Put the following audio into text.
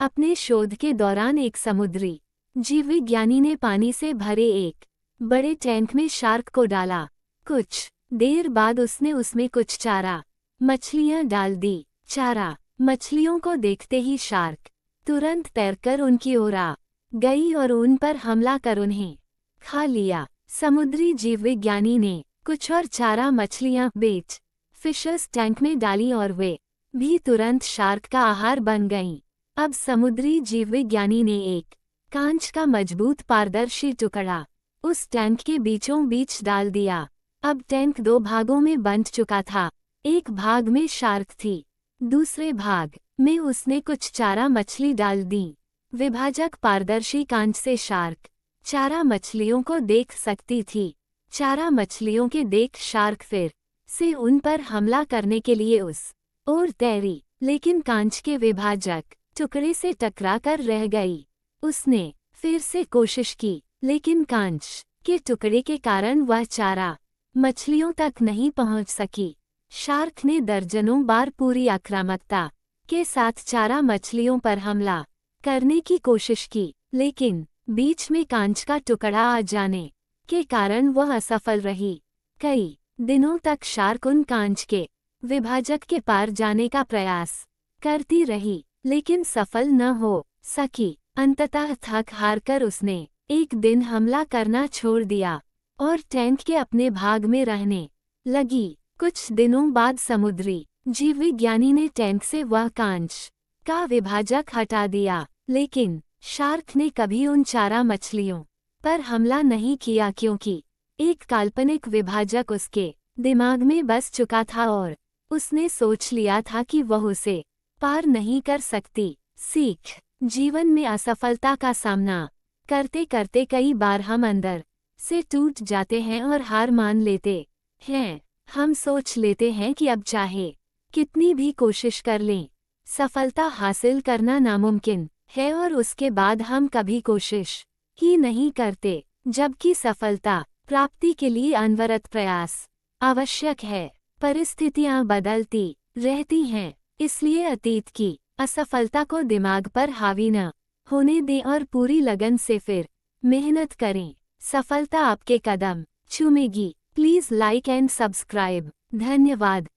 अपने शोध के दौरान एक समुद्री जीव विज्ञानी ने पानी से भरे एक बड़े टैंक में शार्क को डाला। कुछ देर बाद उसने उसमें कुछ चारा मछलियां डाल दी। चारा मछलियों को देखते ही शार्क तुरंत तैरकर उनकी ओर आ गई और उन पर हमला कर उन्हें खा लिया। समुद्री जीव विज्ञानी ने कुछ और चारा मछलियां बेच फिशर्स टैंक में डाली और वे भी तुरंत शार्क का आहार बन गईं। अब समुद्री जीव विज्ञानी ने एक कांच का मजबूत पारदर्शी टुकड़ा उस टैंक के बीचों बीच डाल दिया। अब टैंक दो भागों में बंट चुका था। एक भाग में शार्क थी, दूसरे भाग में उसने कुछ चारा मछली डाल दी। विभाजक पारदर्शी कांच से शार्क चारा मछलियों को देख सकती थी। चारा मछलियों के देख शार्क फिर से उन पर हमला करने के लिए उस ओर तैरी, लेकिन कांच के विभाजक टुकड़े से टकराकर रह गई। उसने फिर से कोशिश की, लेकिन कांच के टुकड़े के कारण वह चारा मछलियों तक नहीं पहुंच सकी। शार्क ने दर्जनों बार पूरी आक्रामकता के साथ चारा मछलियों पर हमला करने की कोशिश की, लेकिन बीच में कांच का टुकड़ा आ जाने के कारण वह असफल रही। कई दिनों तक शार्क उन कांच के विभाजक के पार जाने का प्रयास करती रही, लेकिन सफल न हो सकी। अंततः थक हारकर उसने एक दिन हमला करना छोड़ दिया और टैंक के अपने भाग में रहने लगी। कुछ दिनों बाद समुद्री जीव विज्ञानी ने टैंक से वह कांच का विभाजक हटा दिया, लेकिन शार्क ने कभी उन चारा मछलियों पर हमला नहीं किया, क्योंकि एक काल्पनिक विभाजक उसके दिमाग में बस चुका था और उसने सोच लिया था कि वह उसे पार नहीं कर सकती। सीख: जीवन में असफलता का सामना करते करते कई बार हम अंदर से टूट जाते हैं और हार मान लेते हैं। हम सोच लेते हैं कि अब चाहे कितनी भी कोशिश कर लें, सफलता हासिल करना नामुमकिन है, और उसके बाद हम कभी कोशिश ही नहीं करते, जबकि सफलता प्राप्ति के लिए अनवरत प्रयास आवश्यक है। परिस्थितियां बदलती रहती हैं, इसलिए अतीत की असफलता को दिमाग पर हावी न होने दें और पूरी लगन से फिर मेहनत करें। सफलता आपके कदम चूमेगी। Please like and subscribe. धन्यवाद।